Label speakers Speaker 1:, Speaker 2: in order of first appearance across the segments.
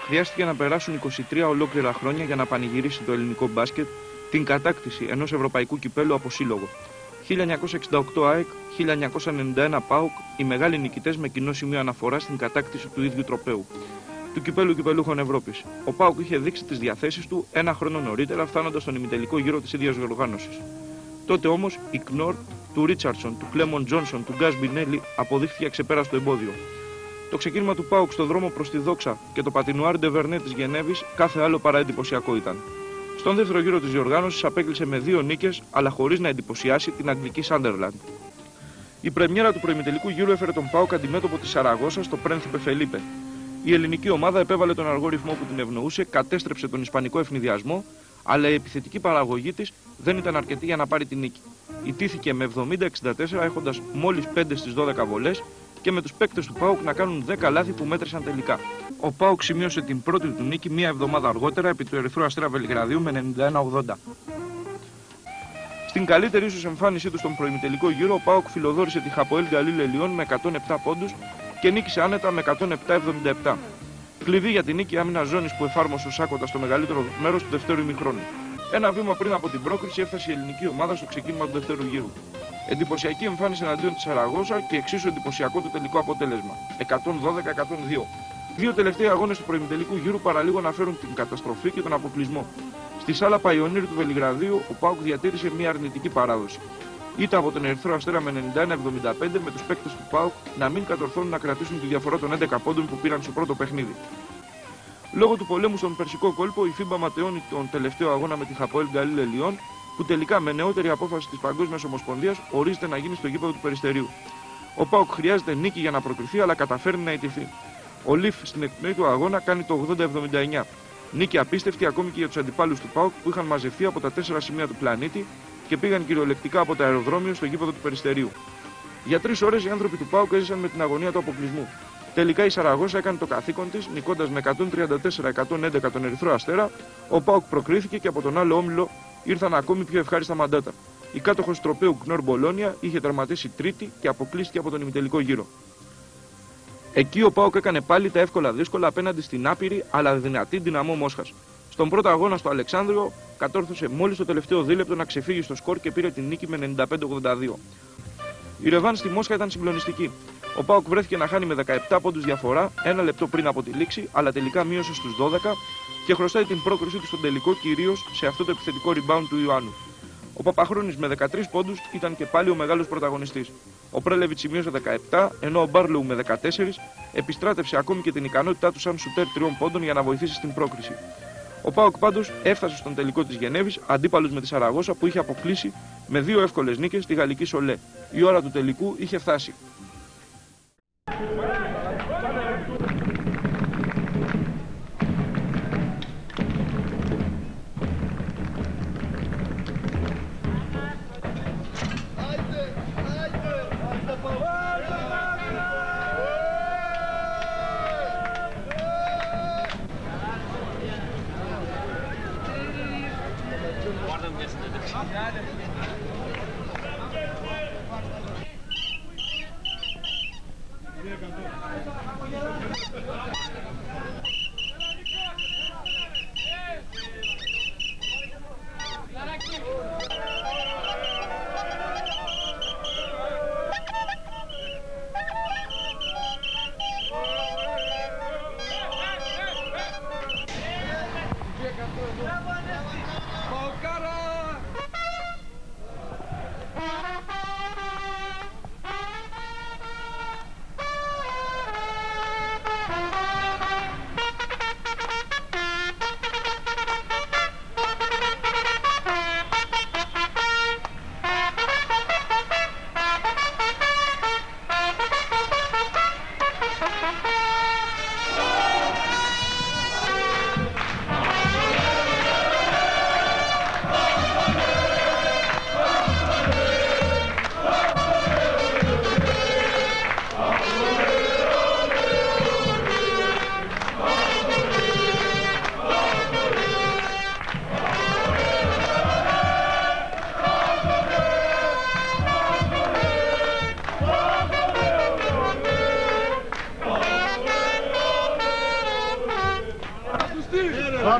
Speaker 1: Χρειάστηκε να περάσουν 23 ολόκληρα χρόνια για να πανηγυρίσει το ελληνικό μπάσκετ την κατάκτηση ενός ευρωπαϊκού κυπέλου από σύλλογο. 1968 ΑΕΚ, 1991 ΠΑΟΚ, οι μεγάλοι νικητές με κοινό σημείο αναφορά στην κατάκτηση του ίδιου τροπαίου, του κυπέλου κυπελούχων Ευρώπης. Ο ΠΑΟΚ είχε δείξει τις διαθέσεις του ένα χρόνο νωρίτερα, φτάνοντας στον ημιτελικό γύρο της ίδιας διοργάνωσης. Τότε όμως η Κνόρ του Ρίτσαρτσον, του Κλέμον Τζόνσον, του Γκάς Μπινέλη αποδείχθηκε αξεπέραστο εμπόδιο. Το ξεκίνημα του ΠΑΟΚ στο δρόμο προς τη δόξα και το πατινουάρ Ντεβερνέ της Γενέβης κάθε άλλο παρά εντυπωσιακό ήταν. Στον δεύτερο γύρο της διοργάνωσης απέκλεισε με 2 νίκες, αλλά χωρίς να εντυπωσιάσει την αγγλική Σάντερλαντ. Η πρεμιέρα του προημιτελικού γύρου έφερε τον ΠΑΟΚ αντιμέτωπο της Σαραγώσα στο Πρένθιπε Φελίπε. Η ελληνική ομάδα επέβαλε τον αργό ρυθμό που την ευνοούσε, κατέστρεψε τον ισπανικό ευνηδιασμό, αλλά η επιθετική παραγωγή της δεν ήταν αρκετή για να πάρει την νίκη. Ιτήθηκε με 70-64, έχοντας μόλις 5 στις 12 βολές και με τους παίκτες του ΠΑΟΚ να κάνουν 10 λάθη που μέτρησαν τελικά. Ο ΠΑΟΚ σημείωσε την πρώτη του νίκη μία εβδομάδα αργότερα επί του Ερυθρού Αστέρα Βελιγραδίου με 91-80. Στην καλύτερη ίσως εμφάνισή του στον προημιτελικό γύρο, ο ΠΑΟΚ φιλοδόρησε τη Χαποέλ Γκαλίλ Ελιών με 107 πόντους και νίκησε άνετα με 107-77. Κλειδί για την νίκη άμυνα ζώνης που εφάρμοσε ο Σάκοτα στο μεγαλύτερο μέρος του δεύτερου ημιχρόνου. Ένα βήμα πριν από την πρόκριση έφτασε η ελληνική ομάδα στο ξεκίνημα του δεύτερου γύρου. Εντυπωσιακή εμφάνιση εναντίον της Σαραγώσα και εξίσου εντυπωσιακό το τελικό αποτέλεσμα. 112-102. Δύο τελευταίοι αγώνες του προημιτελικού γύρου παραλίγο να φέρουν την καταστροφή και τον αποκλεισμό. Στη σάλα Παϊονίρ του Βελιγραδίου, ο ΠΑΟΚ διατήρησε μια αρνητική παράδοση. Ήταν από τον Ερυθρό Αστέρα με 91-75, με τους παίκτες του ΠΑΟΚ να μην κατορθώνουν να κρατήσουν τη διαφορά των 11 πόντων που πήραν στο πρώτο παιχνίδι. Λόγω του πολέμου στον Περσικό κόλπο, η FIBA ματαιώνει τον τελευταίο αγώνα με τη Χαποέλ Γκαλίλ Ελιών, που τελικά με νεότερη απόφαση της Παγκόσμιας Ομοσπονδίας ορίζεται να γίνει στο γήπεδο του Περιστερίου. Ο ΠΑΟΚ χρειάζεται νίκη για να προκριθεί, αλλά καταφέρνει να ιτηθεί. Ο Λιφ στην εκπνοή του αγώνα κάνει το 80-79. Νίκη απίστευτη ακόμη και για τους αντιπάλους του ΠΑΟΚ που είχαν μαζευτεί από τα 4 σημεία του πλανήτη και πήγαν κυριολεκτικά από το αεροδρόμιο στο γήπεδο του Περιστερίου. Για 3 ώρες οι άνθρωποι του ΠΑΟΚ έζησαν με την αγωνία του αποκλεισμού. Τελικά η Σαραγώσα έκανε το καθήκον της, νικώντας με 134-111 τον Ερυθρό Αστέρα. Ο ΠΑΟΚ προκρίθηκε και από τον άλλο όμιλο ήρθαν ακόμη πιο ευχάριστα μαντάτα. Η κάτοχος τροπαίου Κνόρ Μπολόνια είχε τερματίσει τρίτη και αποκλείστηκε από τον ημιτελικό γύρο. Εκεί ο ΠΑΟΚ έκανε πάλι τα εύκολα δύσκολα απέναντι στην άπειρη αλλά δυνατή Δυναμό Μόσχας. Στον πρώτο αγώνα στο Αλεξάνδριο κατόρθωσε μόλις το τελευταίο δίλεπτο να ξεφύγει στο σκορ και πήρε την νίκη με 95-82. Η ρεβάν στη Μόσχα ήταν συγκλονιστική. Ο ΠΑΟΚ βρέθηκε να χάνει με 17 πόντους διαφορά, ένα λεπτό πριν από τη λήξη, αλλά τελικά μείωσε στους 12 και χρωστάει την πρόκρισή του στον τελικό κυρίως σε αυτό το επιθετικό rebound του Ιωάννου. Ο Παπαχρόνης με 13 πόντους ήταν και πάλι ο μεγάλος πρωταγωνιστής. Ο Πρέλεβιτς σημείωσε 17, ενώ ο Μπάρλοου με 14 επιστράτευσε ακόμη και την ικανότητά του σαν σουτέρ 3 πόντων για να βοηθήσει στην πρόκριση. Ο ΠΑΟΚ πάντως έφτασε στον τελικό της Γενέβης, αντίπαλος με τη Σαραγώσα που είχε αποκλείσει με 2 εύκολες νίκες στη γαλλική Σολέ. Η ώρα του τελικού είχε φτάσει.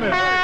Speaker 2: Πάμε.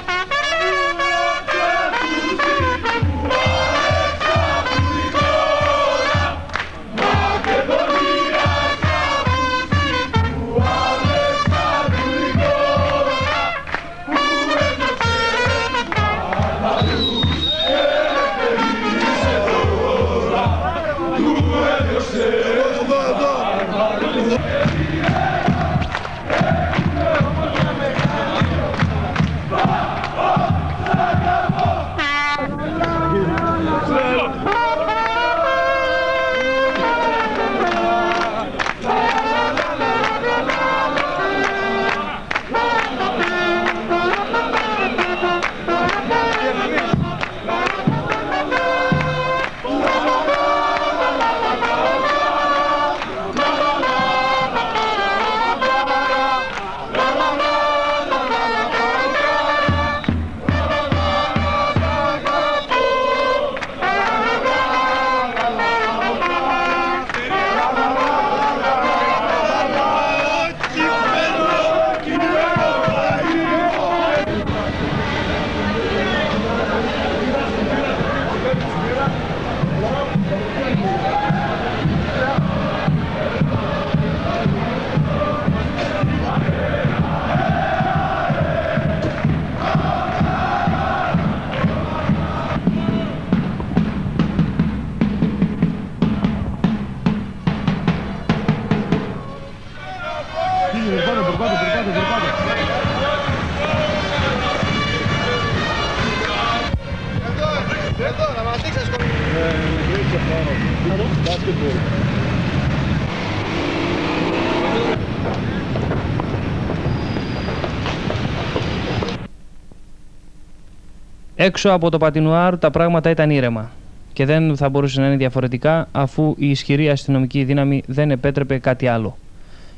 Speaker 3: Έξω από το Πατινουάρ τα πράγματα ήταν ήρεμα και δεν θα μπορούσε να είναι διαφορετικά αφού η ισχυρή αστυνομική δύναμη δεν επέτρεπε κάτι άλλο.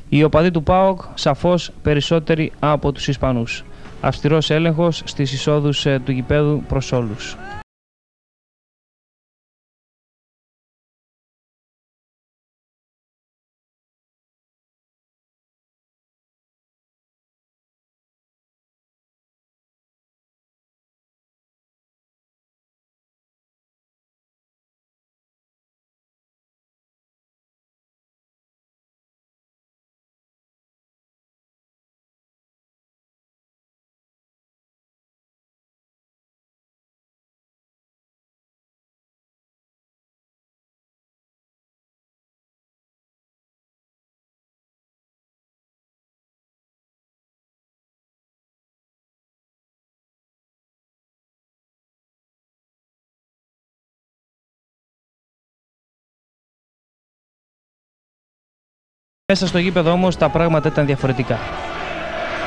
Speaker 3: Οι οπαδοί του ΠΑΟΚ σαφώς περισσότεροι από τους Ισπανούς. Αυστηρός έλεγχος στις εισόδους του γηπέδου προς όλους. Μέσα στο γήπεδο όμως τα πράγματα ήταν διαφορετικά.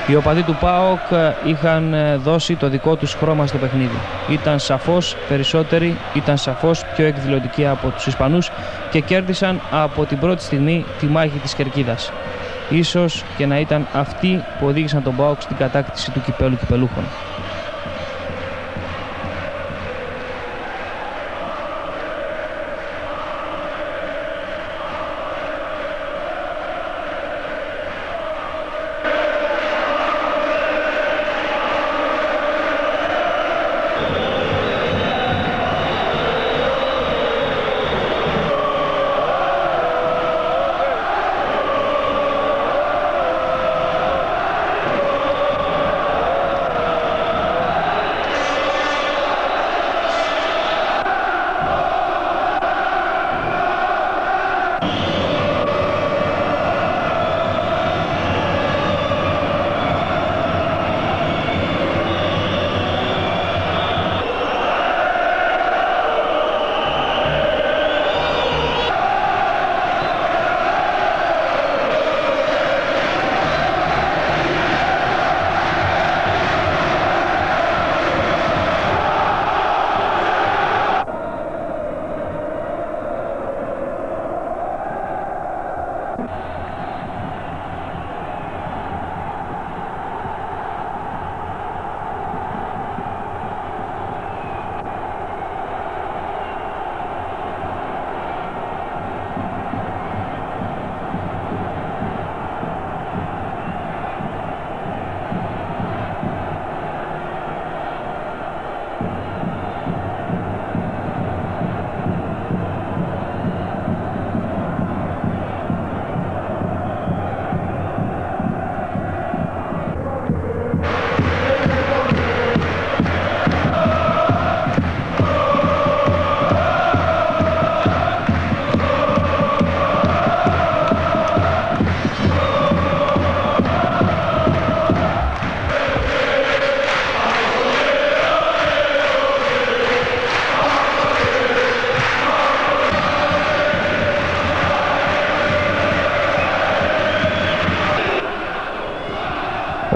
Speaker 3: Οι οπαδοί του ΠΑΟΚ είχαν δώσει το δικό τους χρώμα στο παιχνίδι. Ήταν σαφώς περισσότεροι, ήταν σαφώς πιο εκδηλωτικοί από τους Ισπανούς και κέρδισαν από την πρώτη στιγμή τη μάχη της κερκίδας. Ίσως και να ήταν αυτοί που οδήγησαν τον ΠΑΟΚ στην κατάκτηση του κυπέλου κυπελούχων.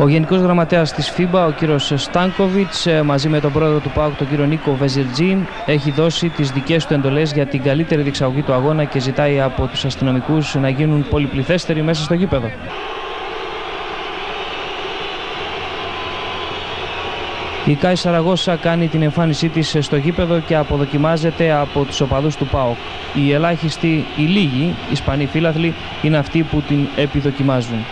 Speaker 3: Ο Γενικός Γραμματέας της FIBA, ο κύριος Στάνκοβιτς, μαζί με τον πρόεδρο του ΠΑΟΚ, τον κύριο Νίκο Βεζιρτζή, έχει δώσει τις δικές του εντολές για την καλύτερη διεξαγωγή του αγώνα και ζητάει από τους αστυνομικούς να γίνουν πολυπληθέστεροι μέσα στο γήπεδο. Η ΚΑΙ Σαραγώσα κάνει την εμφάνισή της στο γήπεδο και αποδοκιμάζεται από τους οπαδούς του ΠΑΟΚ. Οι ελάχιστοι, οι λίγοι Ισπανοί φίλαθλοι είναι αυτοί που την επιδοκιμάζουν.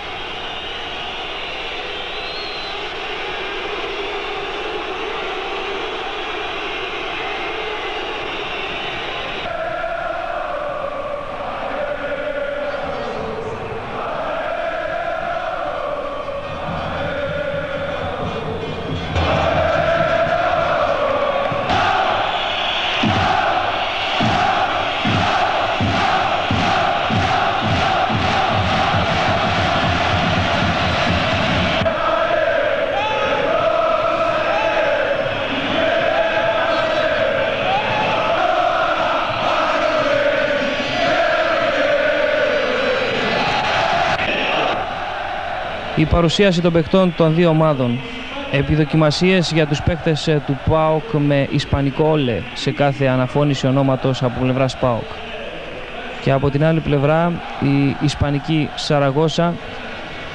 Speaker 3: Η παρουσίαση των παιχτών των δύο ομάδων. Επιδοκιμασίες για τους παίκτες του ΠΑΟΚ με ισπανικό όλε σε κάθε αναφώνηση ονόματος από πλευράς ΠΑΟΚ. Και από την άλλη πλευρά η ισπανική Σαραγώσα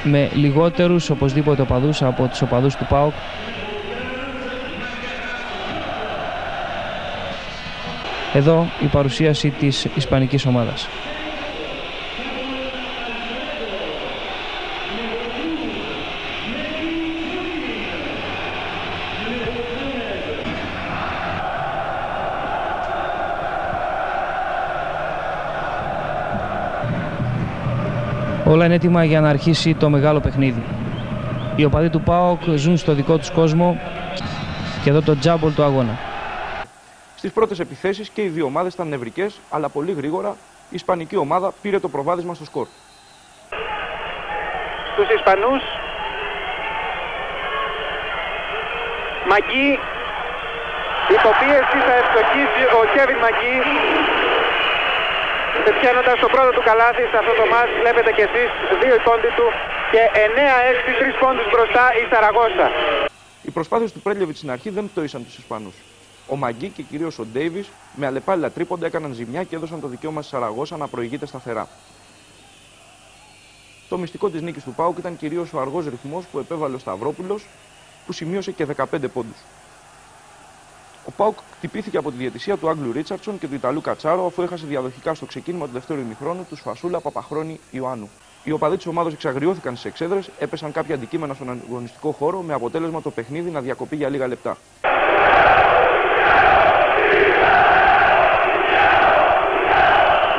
Speaker 3: με λιγότερους οπωσδήποτε οπαδούς από τους οπαδούς του ΠΑΟΚ. Εδώ η παρουσίαση της ισπανικής ομάδας. Όλα είναι έτοιμα για να αρχίσει το μεγάλο παιχνίδι. Οι οπαδοί του ΠΑΟΚ ζουν στο δικό τους κόσμο και εδώ το τζάμπολ του αγώνα.
Speaker 1: Στις πρώτες επιθέσεις και οι δύο ομάδες ήταν νευρικές, αλλά πολύ γρήγορα η ισπανική ομάδα πήρε το προβάδισμα στο σκορ.
Speaker 2: Στους Ισπανούς, Μαγκή, υποπίεση θα ευστοχίσει ο Κέβιν Μαγκή, πετυχαίνοντας το πρώτο του καλάθι σε αυτό το μάτς. Βλέπετε και εσείς, 2 οι πόντοι του και 9-6, 3 πόντους μπροστά η Σαραγώσα.
Speaker 1: Οι προσπάθειες του Πρέλιοβιτς στην αρχή δεν πτώησαν τους Ισπανούς. Ο Μαγκή και κυρίως ο Ντέιβις με αλλεπάλληλα τρίποντα έκαναν ζημιά και έδωσαν το δικαίωμα στη Σαραγώσα να προηγείται σταθερά. Το μυστικό της νίκης του ΠΑΟΚ ήταν κυρίως ο αργός ρυθμός που επέβαλε ο Σταυρόπουλος, που σημείωσε και 15 πόντους. Ο ΠΑΟΚ χτυπήθηκε από τη διαιτησία του Άγγλου Ρίτσαρτσον και του Ιταλού Κατσάρο, αφού έχασε διαδοχικά στο ξεκίνημα του δεύτερου ημιχρόνου του Φασούλα, Παπαχρόνη, Ιωάννου. Οι οπαδοί της ομάδας εξαγριώθηκαν στις εξέδρες, έπεσαν κάποια αντικείμενα στον αγωνιστικό χώρο, με αποτέλεσμα το παιχνίδι να διακοπεί για λίγα λεπτά.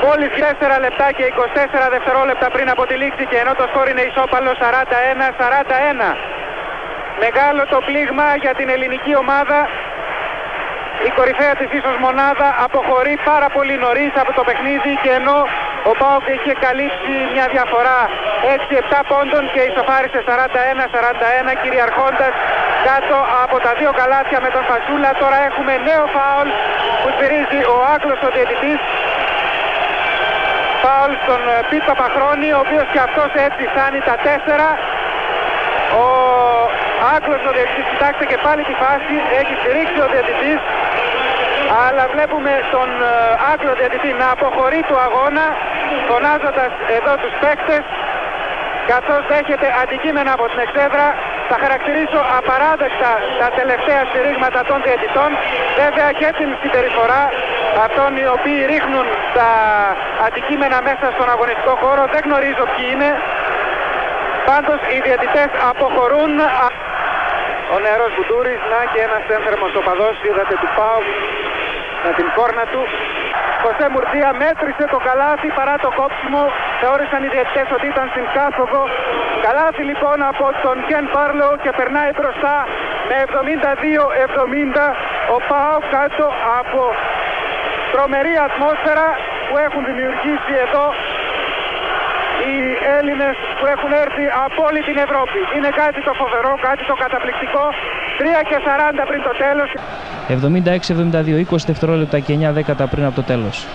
Speaker 2: Μόλις 4 λεπτά και 24 δευτερόλεπτα πριν από τη λήξη και ενώ το σκορ είναι ισόπαλο 41-41. Μεγάλο το πλήγμα για την ελληνική ομάδα. Η κορυφαία της ίσως μονάδα αποχωρεί πάρα πολύ νωρίς από το παιχνίδι και ενώ ο ΠΑΟΚ είχε καλύψει μια διαφορά 6-7 πόντων και ισοφάρισε 41-41 κυριαρχώντας κάτω από τα 2 καλάθια με τον Φασούλα. Τώρα έχουμε νέο φάουλ που σφυρίζει ο Άγγλος ο διαιτητής. Φάουλ στον Πιτ Παπαχρόνη, ο οποίος και αυτός έτσι φτάνει τα 4. Ο Άγγλος ο διαιτητής, κοιτάξτε και πάλι τη φάση, έχει στηρίξει ο διαιτητής, αλλά βλέπουμε τον Άγγλο διαιτητή να αποχωρεί του αγώνα, φωνάζοντας εδώ τους παίκτες, καθώς δέχεται αντικείμενα από την εξέδρα. Θα χαρακτηρίσω απαράδεκτα τα τελευταία στηρίγματα των διαιτητών, βέβαια και την συμπεριφορά αυτών οι οποίοι ρίχνουν τα αντικείμενα μέσα στον αγωνιστικό χώρο. Δεν γνωρίζω ποιοι είναι. Πάντως οι διαιτητές αποχωρούν. Ο νεαρός Βουντούρης, να και ένας ένθερμος οπαδός, είδατε, του ΠΑΟΚ με την κόρνα του. Χωσέ Μουρτία μέτρησε το καλάθι παρά το κόψιμο. Θεώρησαν οι διαιτητές ότι ήταν στην κάθοδο. Καλάθι λοιπόν από τον Κεν Πάρλο και περνάει μπροστά με 72-70. Ο ΠΑΟΚ κάτω από τρομερή ατμόσφαιρα που έχουν δημιουργήσει εδώ οι Έλληνες που έχουν έρθει από όλη την Ευρώπη. Είναι κάτι το φοβερό, κάτι το καταπληκτικό. 3:40 πριν το τέλος.
Speaker 3: 76-72, 20 δευτερόλεπτα και 9 δέκατα πριν από το τέλος.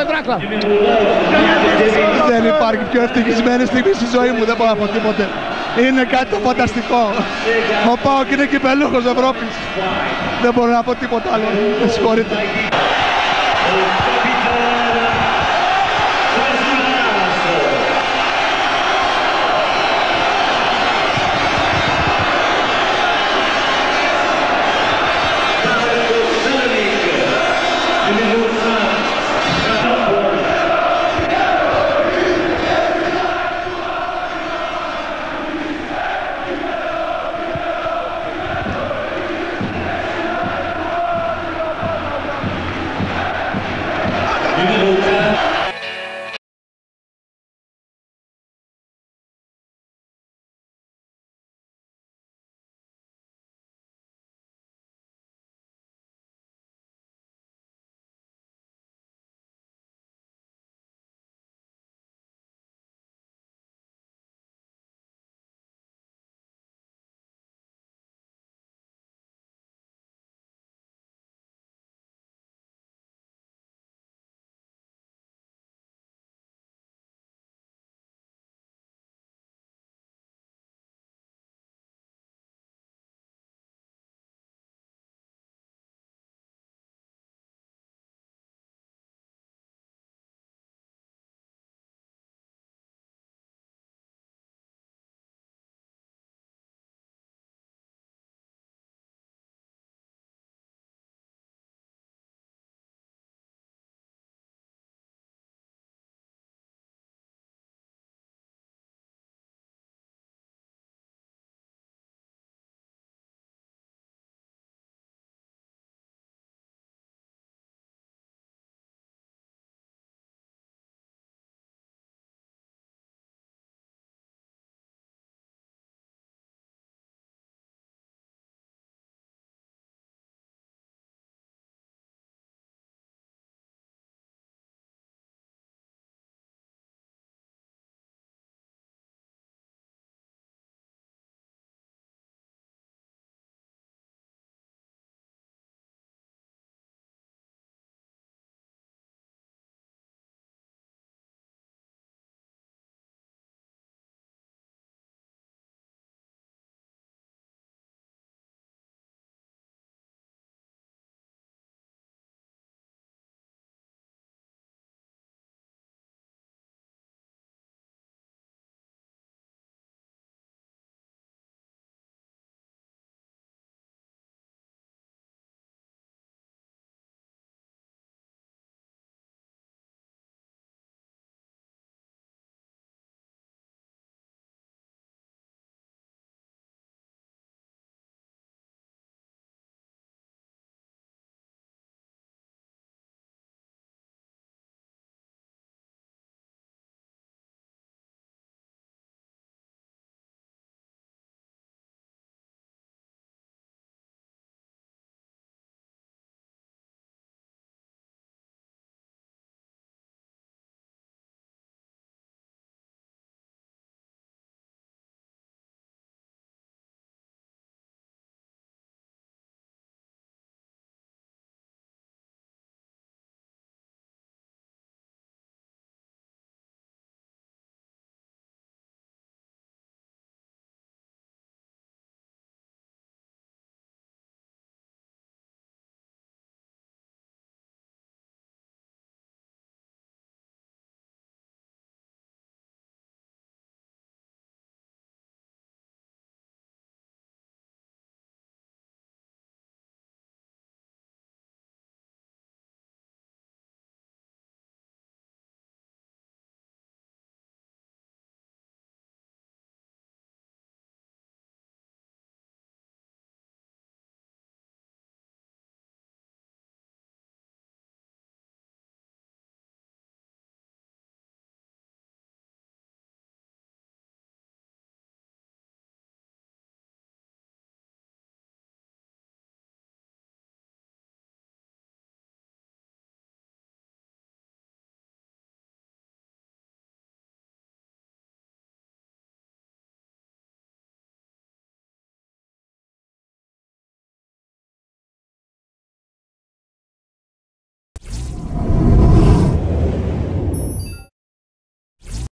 Speaker 4: Δράκλα.
Speaker 5: Δεν υπάρχει πιο ευτυχισμένη στιγμή στη ζωή μου, δεν μπορώ να πω τίποτε. Είναι κάτι το φανταστικό. Ο ΠΑΟΚ είναι κυπελούχος Ευρώπης. Δεν μπορώ να πω τίποτα άλλο. Με συγχωρείτε.